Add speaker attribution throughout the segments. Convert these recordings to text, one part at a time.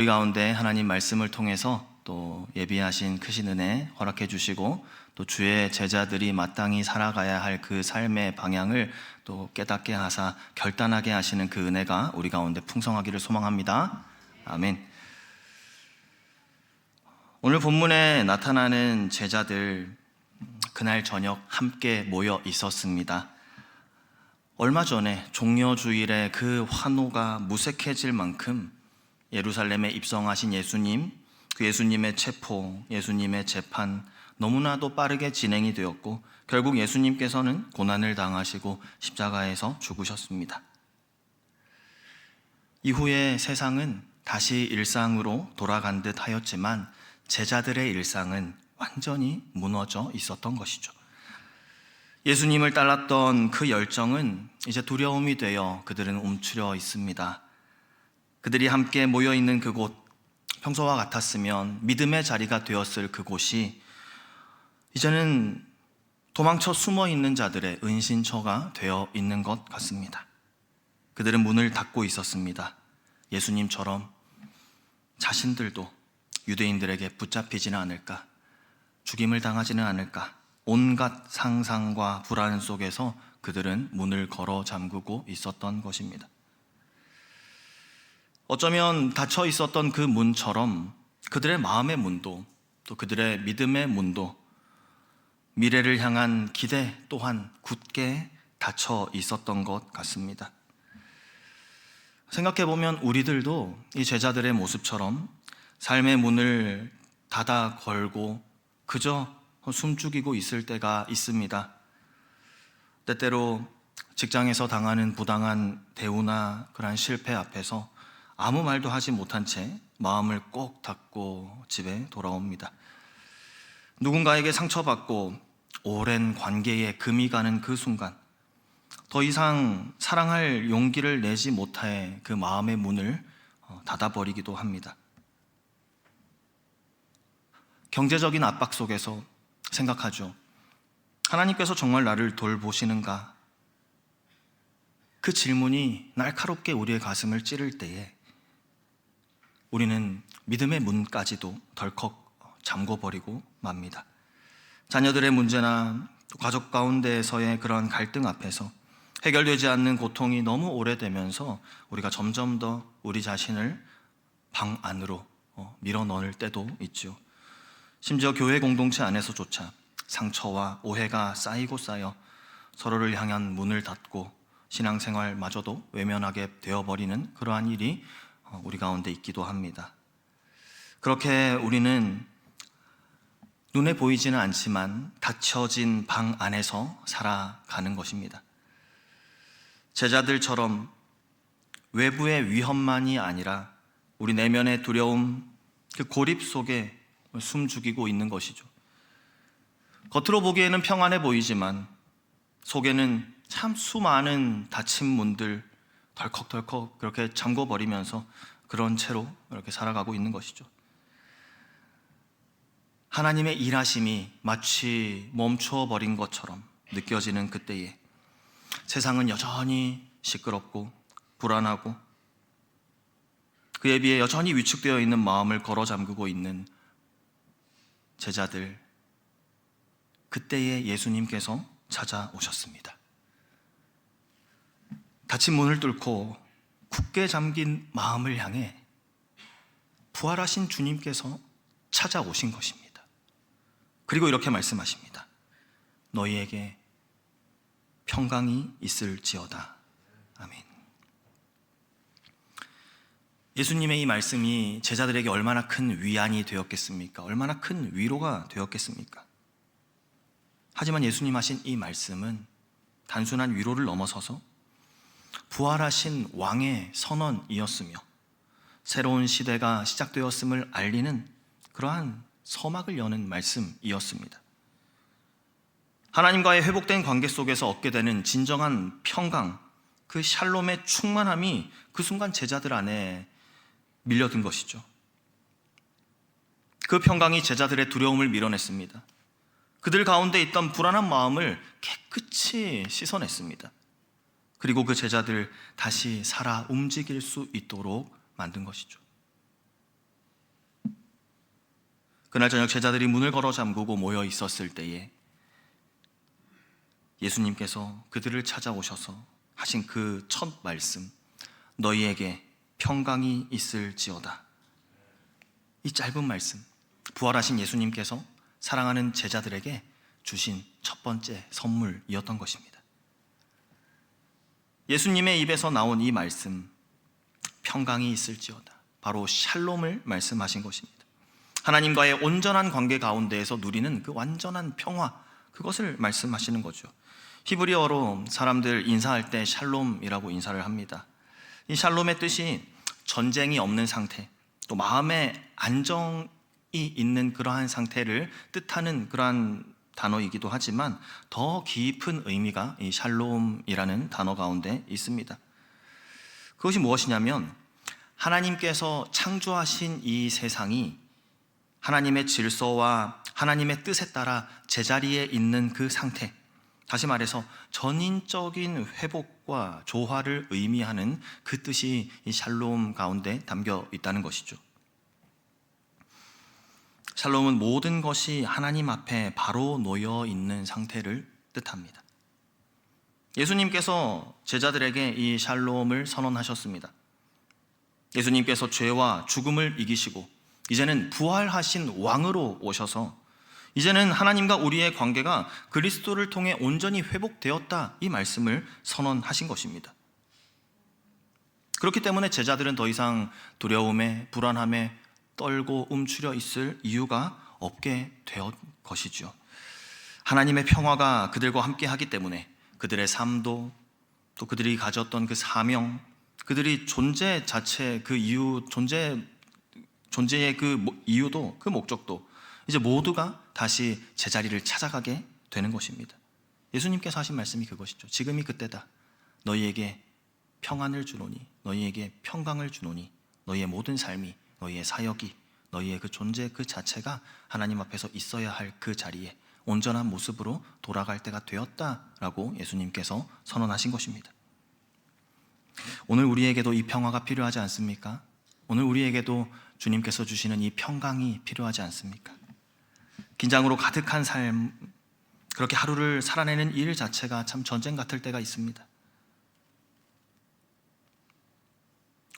Speaker 1: 우리 가운데 하나님 말씀을 통해서 또 예비하신 크신 은혜 허락해 주시고 또 주의 제자들이 마땅히 살아가야 할 그 삶의 방향을 또 깨닫게 하사 결단하게 하시는 그 은혜가 우리 가운데 풍성하기를 소망합니다. 아멘. 오늘 본문에 나타나는 제자들, 그날 저녁 함께 모여 있었습니다. 얼마 전에 종려주일에 그 환호가 무색해질 만큼 예루살렘에 입성하신 예수님, 그 예수님의 체포, 예수님의 재판 너무나도 빠르게 진행이 되었고 결국 예수님께서는 고난을 당하시고 십자가에서 죽으셨습니다. 이후에 세상은 다시 일상으로 돌아간 듯 하였지만 제자들의 일상은 완전히 무너져 있었던 것이죠. 예수님을 따랐던 그 열정은 이제 두려움이 되어 그들은 움츠려 있습니다. 그들이 함께 모여있는 그곳, 평소와 같았으면 믿음의 자리가 되었을 그곳이 이제는 도망쳐 숨어있는 자들의 은신처가 되어 있는 것 같습니다. 그들은 문을 닫고 있었습니다. 예수님처럼 자신들도 유대인들에게 붙잡히지는 않을까, 죽임을 당하지는 않을까, 온갖 상상과 불안 속에서 그들은 문을 걸어 잠그고 있었던 것입니다. 어쩌면 닫혀 있었던 그 문처럼 그들의 마음의 문도 또 그들의 믿음의 문도 미래를 향한 기대 또한 굳게 닫혀 있었던 것 같습니다. 생각해보면 우리들도 이 제자들의 모습처럼 삶의 문을 닫아 걸고 그저 숨죽이고 있을 때가 있습니다. 때때로 직장에서 당하는 부당한 대우나 그러한 실패 앞에서 아무 말도 하지 못한 채 마음을 꼭 닫고 집에 돌아옵니다. 누군가에게 상처받고 오랜 관계에 금이 가는 그 순간 더 이상 사랑할 용기를 내지 못해 그 마음의 문을 닫아버리기도 합니다. 경제적인 압박 속에서 생각하죠. 하나님께서 정말 나를 돌보시는가? 그 질문이 날카롭게 우리의 가슴을 찌를 때에 우리는 믿음의 문까지도 덜컥 잠궈버리고 맙니다. 자녀들의 문제나 가족 가운데에서의 그런 갈등 앞에서 해결되지 않는 고통이 너무 오래되면서 우리가 점점 더 우리 자신을 방 안으로 밀어넣을 때도 있죠. 심지어 교회 공동체 안에서조차 상처와 오해가 쌓이고 쌓여 서로를 향한 문을 닫고 신앙생활마저도 외면하게 되어버리는 그러한 일이 우리 가운데 있기도 합니다. 그렇게 우리는 눈에 보이지는 않지만 닫혀진 방 안에서 살아가는 것입니다. 제자들처럼 외부의 위험만이 아니라 우리 내면의 두려움, 그 고립 속에 숨죽이고 있는 것이죠. 겉으로 보기에는 평안해 보이지만 속에는 참 수많은 닫힌 문들 덜컥덜컥 그렇게 잠궈버리면서 그런 채로 이렇게 살아가고 있는 것이죠. 하나님의 일하심이 마치 멈춰버린 것처럼 느껴지는 그때에 세상은 여전히 시끄럽고 불안하고 그에 비해 여전히 위축되어 있는 마음을 걸어 잠그고 있는 제자들, 그때에 예수님께서 찾아오셨습니다. 닫힌 문을 뚫고 굳게 잠긴 마음을 향해 부활하신 주님께서 찾아오신 것입니다. 그리고 이렇게 말씀하십니다. 너희에게 평강이 있을지어다. 아멘. 예수님의 이 말씀이 제자들에게 얼마나 큰 위안이 되었겠습니까? 얼마나 큰 위로가 되었겠습니까? 하지만 예수님 하신 이 말씀은 단순한 위로를 넘어서서 부활하신 왕의 선언이었으며 새로운 시대가 시작되었음을 알리는 그러한 서막을 여는 말씀이었습니다. 하나님과의 회복된 관계 속에서 얻게 되는 진정한 평강, 그 샬롬의 충만함이 그 순간 제자들 안에 밀려든 것이죠. 그 평강이 제자들의 두려움을 밀어냈습니다. 그들 가운데 있던 불안한 마음을 깨끗이 씻어냈습니다. 그리고 그 제자들 다시 살아 움직일 수 있도록 만든 것이죠. 그날 저녁 제자들이 문을 걸어 잠그고 모여 있었을 때에 예수님께서 그들을 찾아오셔서 하신 그 첫 말씀, 너희에게 평강이 있을지어다. 이 짧은 말씀, 부활하신 예수님께서 사랑하는 제자들에게 주신 첫 번째 선물이었던 것입니다. 예수님의 입에서 나온 이 말씀, 평강이 있을지어다, 바로 샬롬을 말씀하신 것입니다. 하나님과의 온전한 관계 가운데에서 누리는 그 완전한 평화, 그것을 말씀하시는 거죠. 히브리어로 사람들 인사할 때 샬롬이라고 인사를 합니다. 이 샬롬의 뜻이 전쟁이 없는 상태, 또 마음의 안정이 있는 그러한 상태를 뜻하는 그러한 단어이기도 하지만 더 깊은 의미가 이 샬롬이라는 단어 가운데 있습니다. 그것이 무엇이냐면 하나님께서 창조하신 이 세상이 하나님의 질서와 하나님의 뜻에 따라 제자리에 있는 그 상태, 다시 말해서 전인적인 회복과 조화를 의미하는 그 뜻이 이 샬롬 가운데 담겨 있다는 것이죠. 샬롬은 모든 것이 하나님 앞에 바로 놓여 있는 상태를 뜻합니다. 예수님께서 제자들에게 이 샬롬을 선언하셨습니다. 예수님께서 죄와 죽음을 이기시고 이제는 부활하신 왕으로 오셔서 이제는 하나님과 우리의 관계가 그리스도를 통해 온전히 회복되었다, 이 말씀을 선언하신 것입니다. 그렇기 때문에 제자들은 더 이상 두려움에, 불안함에 떨고 움츠려 있을 이유가 없게 되었 것이죠. 하나님의 평화가 그들과 함께 하기 때문에 그들의 삶도, 또 그들이 가졌던 그 사명, 그들이 존재 자체 그 이유, 존재의 그 이유도, 그 목적도 이제 모두가 다시 제자리를 찾아가게 되는 것입니다. 예수님께서 하신 말씀이 그것이죠. 지금이 그때다. 너희에게 평안을 주노니, 너희에게 평강을 주노니, 너희의 모든 삶이, 너희의 사역이, 너희의 그 존재 그 자체가 하나님 앞에서 있어야 할 그 자리에 온전한 모습으로 돌아갈 때가 되었다라고 예수님께서 선언하신 것입니다. 오늘 우리에게도 이 평화가 필요하지 않습니까? 오늘 우리에게도 주님께서 주시는 이 평강이 필요하지 않습니까? 긴장으로 가득한 삶, 그렇게 하루를 살아내는 일 자체가 참 전쟁 같을 때가 있습니다.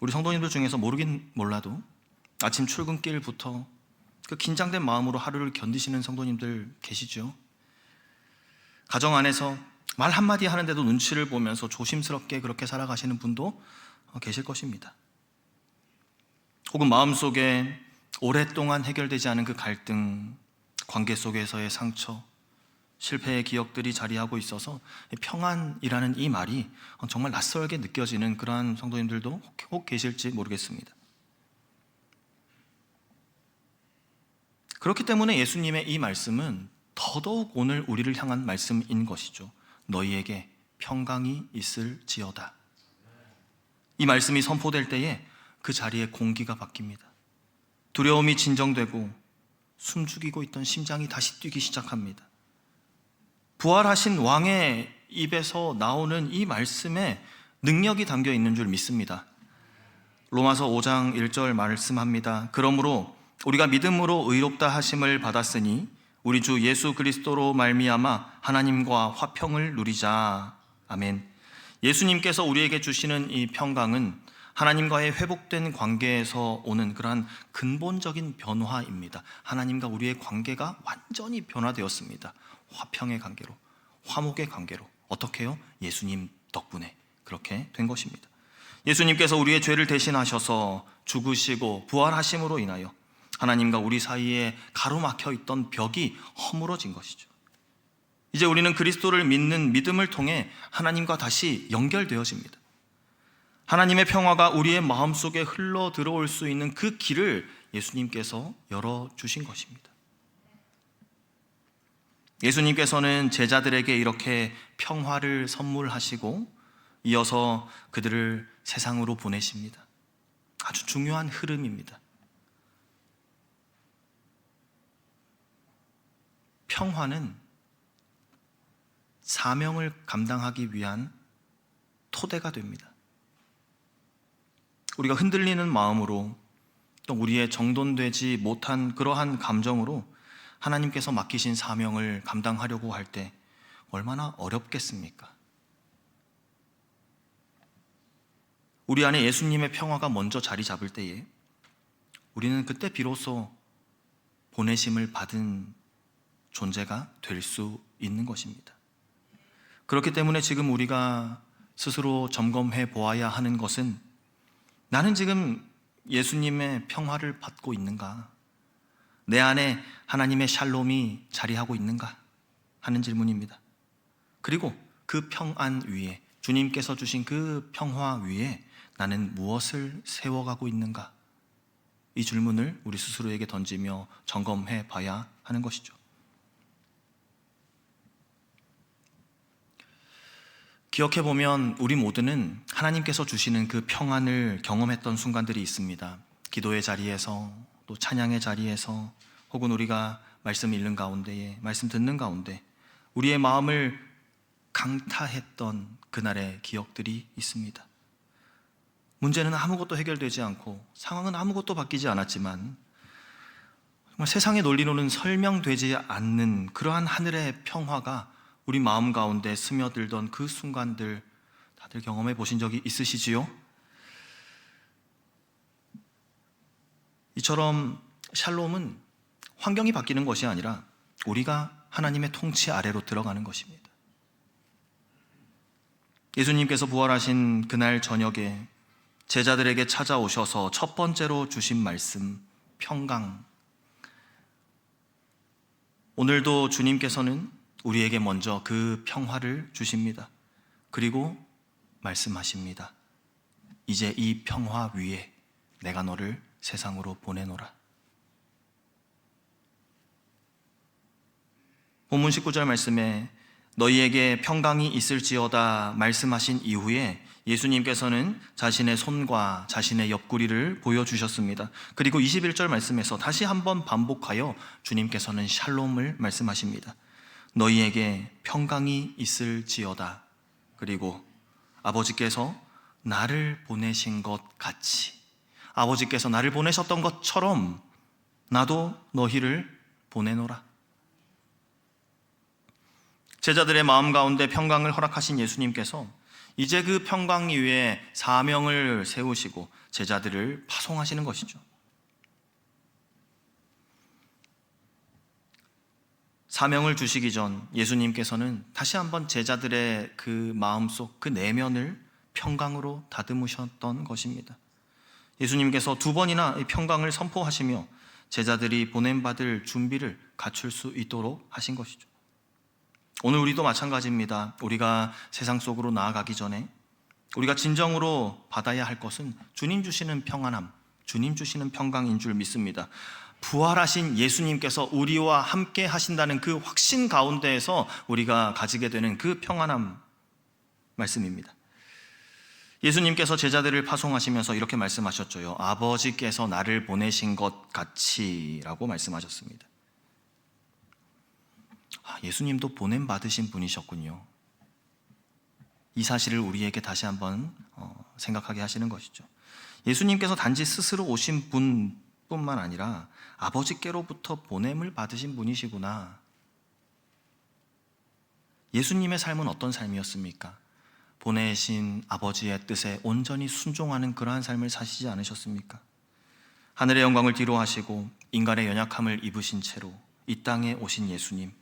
Speaker 1: 우리 성도님들 중에서 모르긴 몰라도 아침 출근길부터 그 긴장된 마음으로 하루를 견디시는 성도님들 계시죠? 가정 안에서 말 한마디 하는데도 눈치를 보면서 조심스럽게 그렇게 살아가시는 분도 계실 것입니다. 혹은 마음속에 오랫동안 해결되지 않은 그 갈등, 관계 속에서의 상처, 실패의 기억들이 자리하고 있어서 평안이라는 이 말이 정말 낯설게 느껴지는 그러한 성도님들도 혹 계실지 모르겠습니다. 그렇기 때문에 예수님의 이 말씀은 더더욱 오늘 우리를 향한 말씀인 것이죠. 너희에게 평강이 있을지어다. 이 말씀이 선포될 때에 그 자리에 공기가 바뀝니다. 두려움이 진정되고 숨죽이고 있던 심장이 다시 뛰기 시작합니다. 부활하신 왕의 입에서 나오는 이 말씀에 능력이 담겨 있는 줄 믿습니다. 로마서 5장 1절 말씀합니다. 그러므로 우리가 믿음으로 의롭다 하심을 받았으니 우리 주 예수 그리스도로 말미암아 하나님과 화평을 누리자. 아멘. 예수님께서 우리에게 주시는 이 평강은 하나님과의 회복된 관계에서 오는 그러한 근본적인 변화입니다. 하나님과 우리의 관계가 완전히 변화되었습니다. 화평의 관계로, 화목의 관계로. 어떻게요? 예수님 덕분에 그렇게 된 것입니다. 예수님께서 우리의 죄를 대신하셔서 죽으시고 부활하심으로 인하여 하나님과 우리 사이에 가로막혀 있던 벽이 허물어진 것이죠. 이제 우리는 그리스도를 믿는 믿음을 통해 하나님과 다시 연결되어집니다. 하나님의 평화가 우리의 마음속에 흘러 들어올 수 있는 그 길을 예수님께서 열어주신 것입니다. 예수님께서는 제자들에게 이렇게 평화를 선물하시고 이어서 그들을 세상으로 보내십니다. 아주 중요한 흐름입니다. 평화는 사명을 감당하기 위한 토대가 됩니다. 우리가 흔들리는 마음으로 또 우리의 정돈되지 못한 그러한 감정으로 하나님께서 맡기신 사명을 감당하려고 할 때 얼마나 어렵겠습니까? 우리 안에 예수님의 평화가 먼저 자리 잡을 때에 우리는 그때 비로소 보내심을 받은 존재가 될 수 있는 것입니다. 그렇기 때문에 지금 우리가 스스로 점검해 보아야 하는 것은, 나는 지금 예수님의 평화를 받고 있는가? 내 안에 하나님의 샬롬이 자리하고 있는가? 하는 질문입니다. 그리고 그 평안 위에, 주님께서 주신 그 평화 위에 나는 무엇을 세워가고 있는가? 이 질문을 우리 스스로에게 던지며 점검해 봐야 하는 것이죠. 기억해 보면 우리 모두는 하나님께서 주시는 그 평안을 경험했던 순간들이 있습니다. 기도의 자리에서, 또 찬양의 자리에서, 혹은 우리가 말씀 읽는 가운데에, 말씀 듣는 가운데 우리의 마음을 강타했던 그날의 기억들이 있습니다. 문제는 아무것도 해결되지 않고 상황은 아무것도 바뀌지 않았지만 정말 세상의 논리로는 설명되지 않는 그러한 하늘의 평화가 우리 마음 가운데 스며들던 그 순간들, 다들 경험해 보신 적이 있으시지요? 이처럼 샬롬은 환경이 바뀌는 것이 아니라 우리가 하나님의 통치 아래로 들어가는 것입니다. 예수님께서 부활하신 그날 저녁에 제자들에게 찾아오셔서 첫 번째로 주신 말씀, 평강. 오늘도 주님께서는 우리에게 먼저 그 평화를 주십니다. 그리고 말씀하십니다. 이제 이 평화 위에 내가 너를 세상으로 보내노라. 본문 19절 말씀에 너희에게 평강이 있을지어다 말씀하신 이후에 예수님께서는 자신의 손과 자신의 옆구리를 보여주셨습니다. 그리고 21절 말씀에서 다시 한번 반복하여 주님께서는 샬롬을 말씀하십니다. 너희에게 평강이 있을지어다. 그리고 아버지께서 나를 보내신 것 같이, 아버지께서 나를 보내셨던 것처럼 나도 너희를 보내노라. 제자들의 마음 가운데 평강을 허락하신 예수님께서 이제 그 평강 위에 사명을 세우시고 제자들을 파송하시는 것이죠. 사명을 주시기 전 예수님께서는 다시 한번 제자들의 그 마음속, 그 내면을 평강으로 다듬으셨던 것입니다. 예수님께서 두 번이나 이 평강을 선포하시며 제자들이 보냄받을 준비를 갖출 수 있도록 하신 것이죠. 오늘 우리도 마찬가지입니다. 우리가 세상 속으로 나아가기 전에 우리가 진정으로 받아야 할 것은 주님 주시는 평안함, 주님 주시는 평강인 줄 믿습니다. 부활하신 예수님께서 우리와 함께 하신다는 그 확신 가운데에서 우리가 가지게 되는 그 평안함 말씀입니다. 예수님께서 제자들을 파송하시면서 이렇게 말씀하셨죠. 아버지께서 나를 보내신 것 같이 라고 말씀하셨습니다. 예수님도 보냄받으신 분이셨군요. 이 사실을 우리에게 다시 한번 생각하게 하시는 것이죠. 예수님께서 단지 스스로 오신 분뿐만 아니라 아버지께로부터 보냄을 받으신 분이시구나. 예수님의 삶은 어떤 삶이었습니까? 보내신 아버지의 뜻에 온전히 순종하는 그러한 삶을 사시지 않으셨습니까? 하늘의 영광을 뒤로하시고 인간의 연약함을 입으신 채로 이 땅에 오신 예수님,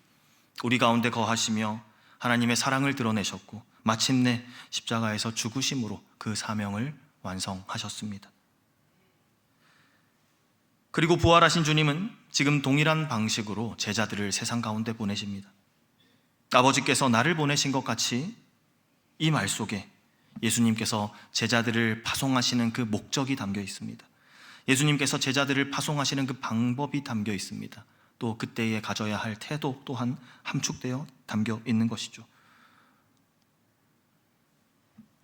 Speaker 1: 우리 가운데 거하시며 하나님의 사랑을 드러내셨고 마침내 십자가에서 죽으심으로 그 사명을 완성하셨습니다. 그리고 부활하신 주님은 지금 동일한 방식으로 제자들을 세상 가운데 보내십니다. 아버지께서 나를 보내신 것 같이 이 말 속에 예수님께서 제자들을 파송하시는 그 목적이 담겨 있습니다. 예수님께서 제자들을 파송하시는 그 방법이 담겨 있습니다. 또 그때에 가져야 할 태도 또한 함축되어 담겨 있는 것이죠.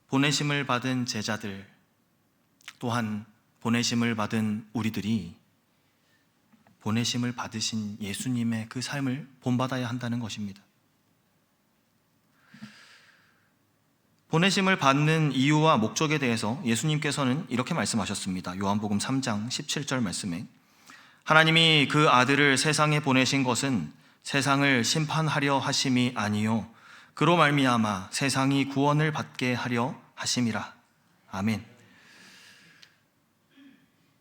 Speaker 1: 보내심을 받은 제자들, 또한 보내심을 받은 우리들이 보내심을 받으신 예수님의 그 삶을 본받아야 한다는 것입니다. 보내심을 받는 이유와 목적에 대해서 예수님께서는 이렇게 말씀하셨습니다. 요한복음 3장 17절 말씀에 하나님이 그 아들을 세상에 보내신 것은 세상을 심판하려 하심이 아니요 그로 말미암아 세상이 구원을 받게 하려 하심이라. 아멘.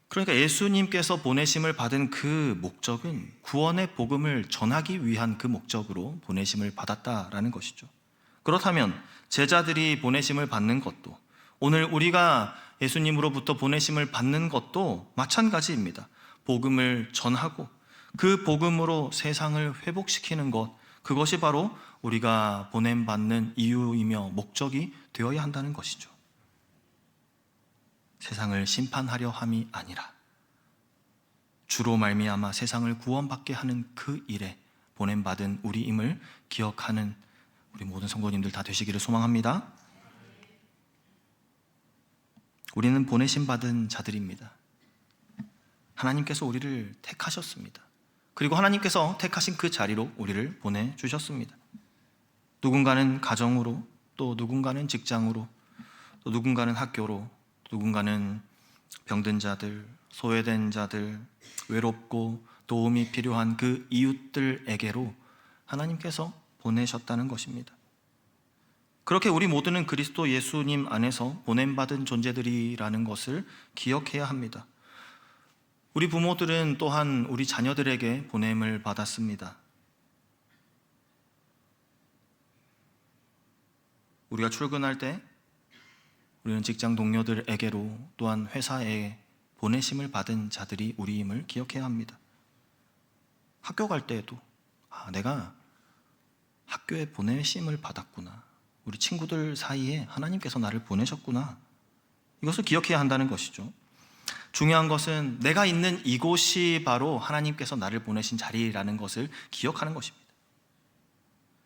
Speaker 1: 그러니까 예수님께서 보내심을 받은 그 목적은 구원의 복음을 전하기 위한 그 목적으로 보내심을 받았다라는 것이죠. 그렇다면 제자들이 보내심을 받는 것도, 오늘 우리가 예수님으로부터 보내심을 받는 것도 마찬가지입니다. 복음을 전하고 그 복음으로 세상을 회복시키는 것, 그것이 바로 우리가 보냄받는 이유이며 목적이 되어야 한다는 것이죠. 세상을 심판하려 함이 아니라 주로 말미암아 세상을 구원받게 하는 그 일에 보냄받은 우리임을 기억하는 우리 모든 성도님들 다 되시기를 소망합니다. 우리는 보내심 받은 자들입니다. 하나님께서 우리를 택하셨습니다. 그리고 하나님께서 택하신 그 자리로 우리를 보내주셨습니다. 누군가는 가정으로, 또 누군가는 직장으로, 또 누군가는 학교로, 누군가는 병든 자들, 소외된 자들, 외롭고 도움이 필요한 그 이웃들에게로 하나님께서 보내셨다는 것입니다. 그렇게 우리 모두는 그리스도 예수님 안에서 보냄받은 존재들이라는 것을 기억해야 합니다. 우리 부모들은 또한 우리 자녀들에게 보냄을 받았습니다. 우리가 출근할 때 우리는 직장 동료들에게로 또한 회사에 보내심을 받은 자들이 우리임을 기억해야 합니다. 학교 갈 때에도 내가 학교에 보내심을 받았구나. 우리 친구들 사이에 하나님께서 나를 보내셨구나. 이것을 기억해야 한다는 것이죠. 중요한 것은 내가 있는 이곳이 바로 하나님께서 나를 보내신 자리라는 것을 기억하는 것입니다.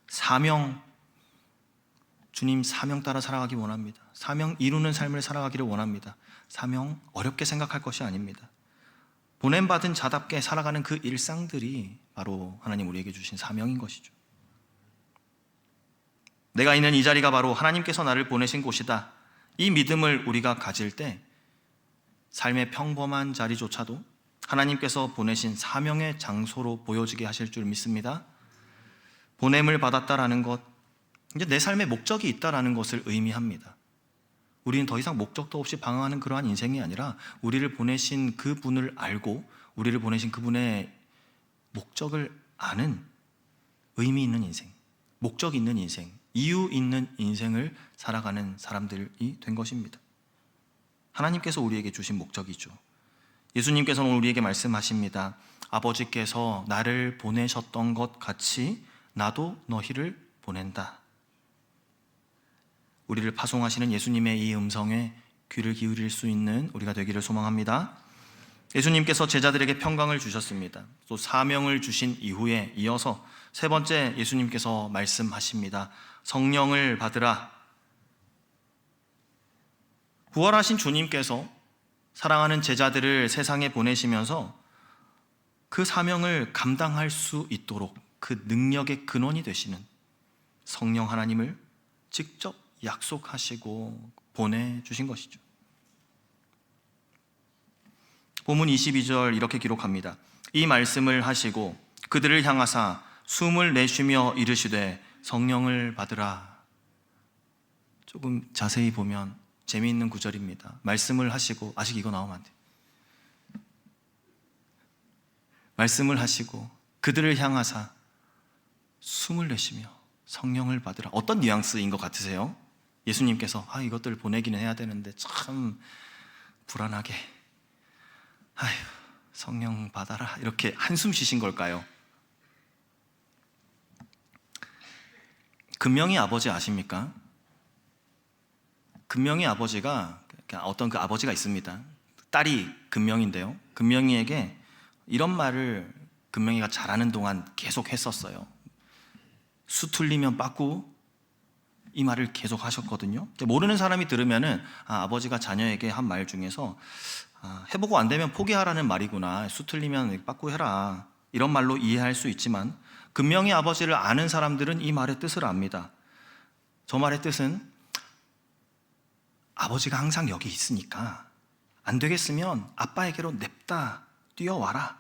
Speaker 1: 사명, 주님 사명 따라 살아가기 원합니다. 사명 이루는 삶을 살아가기를 원합니다. 사명 어렵게 생각할 것이 아닙니다. 보냄받은 자답게 살아가는 그 일상들이 바로 하나님 우리에게 주신 사명인 것이죠. 내가 있는 이 자리가 바로 하나님께서 나를 보내신 곳이다. 이 믿음을 우리가 가질 때 삶의 평범한 자리조차도 하나님께서 보내신 사명의 장소로 보여지게 하실 줄 믿습니다. 보냄을 받았다라는 것, 이제 내 삶에 목적이 있다라는 것을 의미합니다. 우리는 더 이상 목적도 없이 방황하는 그러한 인생이 아니라 우리를 보내신 그분을 알고 우리를 보내신 그분의 목적을 아는 의미 있는 인생, 목적 있는 인생, 이유 있는 인생을 살아가는 사람들이 된 것입니다. 하나님께서 우리에게 주신 목적이죠. 예수님께서는 우리에게 말씀하십니다. 아버지께서 나를 보내셨던 것 같이 나도 너희를 보낸다. 우리를 파송하시는 예수님의 이 음성에 귀를 기울일 수 있는 우리가 되기를 소망합니다. 예수님께서 제자들에게 평강을 주셨습니다. 또 사명을 주신 이후에 이어서 세 번째 예수님께서 말씀하십니다. 성령을 받으라. 부활하신 주님께서 사랑하는 제자들을 세상에 보내시면서 그 사명을 감당할 수 있도록 그 능력의 근원이 되시는 성령 하나님을 직접 약속하시고 보내주신 것이죠. 본문 22절 이렇게 기록합니다. 이 말씀을 하시고 그들을 향하사 숨을 내쉬며 이르시되 성령을 받으라. 조금 자세히 보면 재미있는 구절입니다. 말씀을 하시고, 아직 이거 나오면 안 돼요. 말씀을 하시고 그들을 향하사 숨을 내쉬며 성령을 받으라. 어떤 뉘앙스인 것 같으세요? 예수님께서 이것들을 보내기는 해야 되는데 참 불안하게 성령 받아라 이렇게 한숨 쉬신 걸까요? 금명이 아버지 아십니까? 금명이 아버지가 어떤 그 아버지가 있습니다. 딸이 금명인데요. 금명이에게 이런 말을 금명이가 자라는 동안 계속 했었어요. 수틀리면 빠꾸, 이 말을 계속 하셨거든요. 모르는 사람이 들으면은 아버지가 자녀에게 한 말 중에서 해보고 안 되면 포기하라는 말이구나. 수틀리면 빠꾸 해라. 이런 말로 이해할 수 있지만 금명이 아버지를 아는 사람들은 이 말의 뜻을 압니다. 저 말의 뜻은 아버지가 항상 여기 있으니까 안 되겠으면 아빠에게로 냅다 뛰어와라.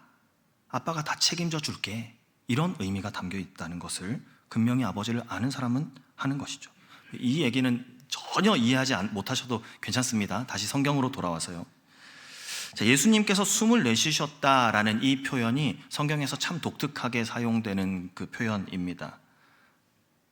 Speaker 1: 아빠가 다 책임져 줄게. 이런 의미가 담겨 있다는 것을 분명히 아버지를 아는 사람은 하는 것이죠. 이 얘기는 전혀 이해하지 못하셔도 괜찮습니다. 다시 성경으로 돌아와서요. 자, 예수님께서 숨을 내쉬셨다라는 이 표현이 성경에서 참 독특하게 사용되는 그 표현입니다.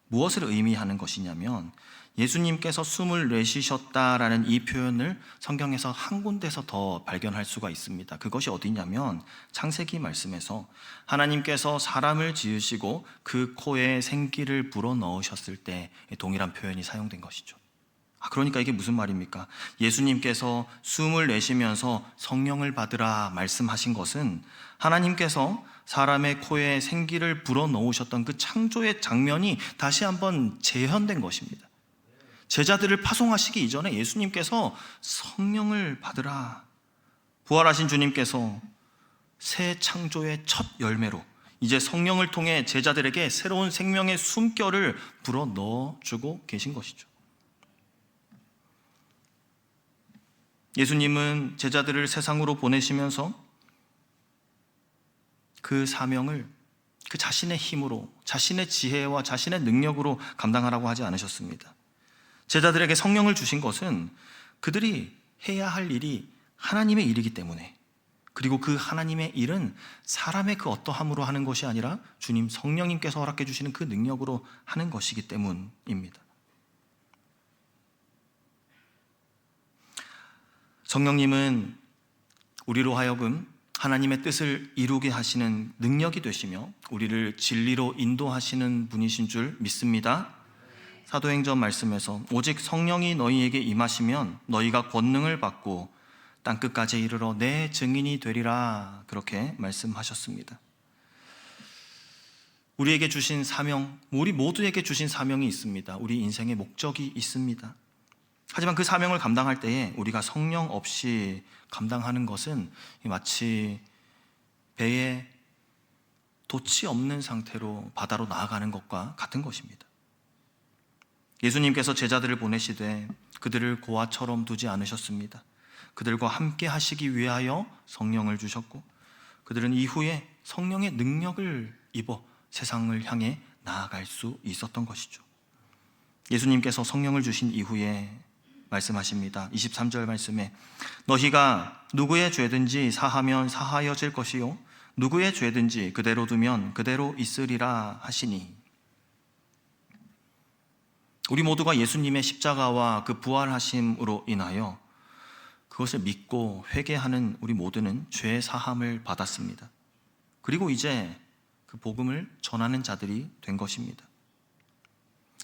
Speaker 1: 무엇을 의미하는 것이냐면 예수님께서 숨을 내쉬셨다라는 이 표현을 성경에서 한 군데서 더 발견할 수가 있습니다. 그것이 어디냐면 창세기 말씀에서 하나님께서 사람을 지으시고 그 코에 생기를 불어넣으셨을 때 동일한 표현이 사용된 것이죠. 그러니까 이게 무슨 말입니까? 예수님께서 숨을 내쉬면서 성령을 받으라 말씀하신 것은 하나님께서 사람의 코에 생기를 불어넣으셨던 그 창조의 장면이 다시 한번 재현된 것입니다. 제자들을 파송하시기 이전에 예수님께서 성령을 받으라, 부활하신 주님께서 새 창조의 첫 열매로 이제 성령을 통해 제자들에게 새로운 생명의 숨결을 불어넣어주고 계신 것이죠. 예수님은 제자들을 세상으로 보내시면서 그 사명을 그 자신의 힘으로, 자신의 지혜와 자신의 능력으로 감당하라고 하지 않으셨습니다. 제자들에게 성령을 주신 것은 그들이 해야 할 일이 하나님의 일이기 때문에, 그리고 그 하나님의 일은 사람의 그 어떠함으로 하는 것이 아니라 주님 성령님께서 허락해 주시는 그 능력으로 하는 것이기 때문입니다. 성령님은 우리로 하여금 하나님의 뜻을 이루게 하시는 능력이 되시며 우리를 진리로 인도하시는 분이신 줄 믿습니다. 사도행전 말씀에서 오직 성령이 너희에게 임하시면 너희가 권능을 받고 땅끝까지 이르러 내 증인이 되리라, 그렇게 말씀하셨습니다. 우리에게 주신 사명, 우리 모두에게 주신 사명이 있습니다. 우리 인생의 목적이 있습니다. 하지만 그 사명을 감당할 때에 우리가 성령 없이 감당하는 것은 마치 배에 돛이 없는 상태로 바다로 나아가는 것과 같은 것입니다. 예수님께서 제자들을 보내시되 그들을 고아처럼 두지 않으셨습니다. 그들과 함께 하시기 위하여 성령을 주셨고 그들은 이후에 성령의 능력을 입어 세상을 향해 나아갈 수 있었던 것이죠. 예수님께서 성령을 주신 이후에 말씀하십니다. 23절 말씀에 너희가 누구의 죄든지 사하면 사하여질 것이요 누구의 죄든지 그대로 두면 그대로 있으리라 하시니, 우리 모두가 예수님의 십자가와 그 부활하심으로 인하여 그것을 믿고 회개하는 우리 모두는 죄 사함을 받았습니다. 그리고 이제 그 복음을 전하는 자들이 된 것입니다.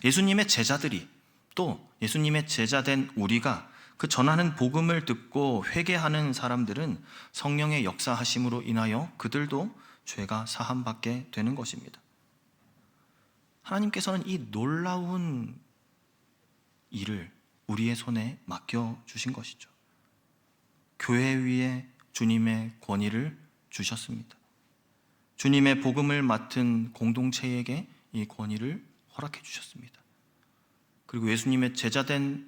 Speaker 1: 예수님의 제자들이, 또 예수님의 제자된 우리가 그 전하는 복음을 듣고 회개하는 사람들은 성령의 역사하심으로 인하여 그들도 죄가 사함받게 되는 것입니다. 하나님께서는 이 놀라운 일을 우리의 손에 맡겨주신 것이죠. 교회 위에 주님의 권위를 주셨습니다. 주님의 복음을 맡은 공동체에게 이 권위를 허락해 주셨습니다. 그리고 예수님의 제자된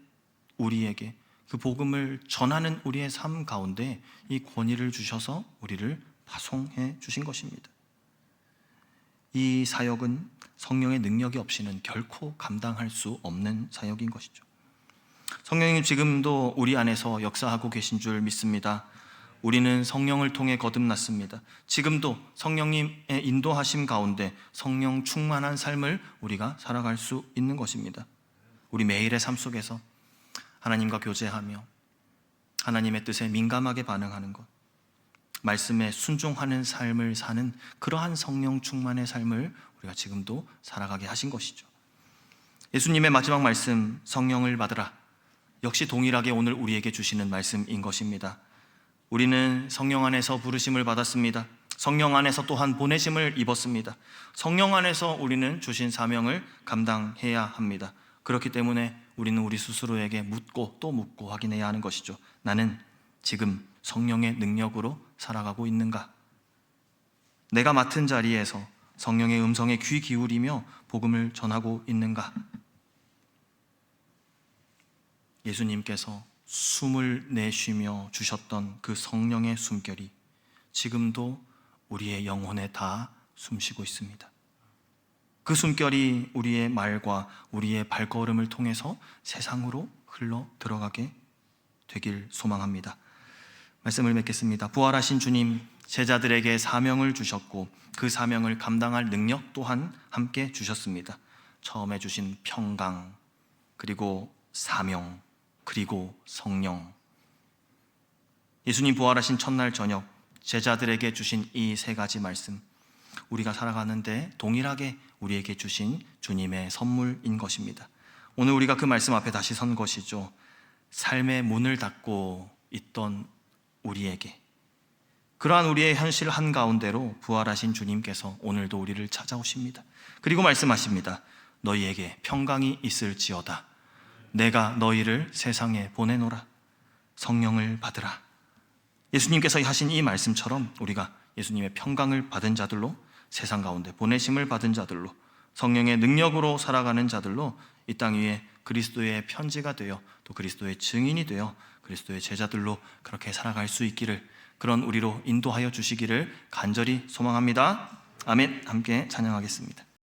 Speaker 1: 우리에게 그 복음을 전하는 우리의 삶 가운데 이 권위를 주셔서 우리를 파송해 주신 것입니다. 이 사역은 성령의 능력이 없이는 결코 감당할 수 없는 사역인 것이죠. 성령님 지금도 우리 안에서 역사하고 계신 줄 믿습니다. 우리는 성령을 통해 거듭났습니다. 지금도 성령님의 인도하심 가운데 성령 충만한 삶을 우리가 살아갈 수 있는 것입니다. 우리 매일의 삶 속에서 하나님과 교제하며 하나님의 뜻에 민감하게 반응하는 것, 말씀에 순종하는 삶을 사는 그러한 성령 충만의 삶을 우리가 지금도 살아가게 하신 것이죠. 예수님의 마지막 말씀, 성령을 받으라, 역시 동일하게 오늘 우리에게 주시는 말씀인 것입니다. 우리는 성령 안에서 부르심을 받았습니다. 성령 안에서 또한 보내심을 입었습니다. 성령 안에서 우리는 주신 사명을 감당해야 합니다. 그렇기 때문에 우리는 우리 스스로에게 묻고 또 묻고 확인해야 하는 것이죠. 나는 지금 성령의 능력으로 살아가고 있는가? 내가 맡은 자리에서 성령의 음성에 귀 기울이며 복음을 전하고 있는가? 예수님께서 숨을 내쉬며 주셨던 그 성령의 숨결이 지금도 우리의 영혼에 다 숨쉬고 있습니다. 그 숨결이 우리의 말과 우리의 발걸음을 통해서 세상으로 흘러 들어가게 되길 소망합니다. 말씀을 맺겠습니다. 부활하신 주님, 제자들에게 사명을 주셨고 그 사명을 감당할 능력 또한 함께 주셨습니다. 처음에 주신 평강, 그리고 사명, 그리고 성령. 예수님 부활하신 첫날 저녁 제자들에게 주신 이 세 가지 말씀, 우리가 살아가는데 동일하게 우리에게 주신 주님의 선물인 것입니다. 오늘 우리가 그 말씀 앞에 다시 선 것이죠. 삶의 문을 닫고 있던 우리에게, 그러한 우리의 현실 한가운데로 부활하신 주님께서 오늘도 우리를 찾아오십니다. 그리고 말씀하십니다. 너희에게 평강이 있을지어다. 내가 너희를 세상에 보내노라. 성령을 받으라. 예수님께서 하신 이 말씀처럼 우리가 예수님의 평강을 받은 자들로, 세상 가운데 보내심을 받은 자들로, 성령의 능력으로 살아가는 자들로 이 땅 위에 그리스도의 편지가 되어 또 그리스도의 증인이 되어 그리스도의 제자들로 그렇게 살아갈 수 있기를, 그런 우리로 인도하여 주시기를 간절히 소망합니다. 아멘. 함께 찬양하겠습니다.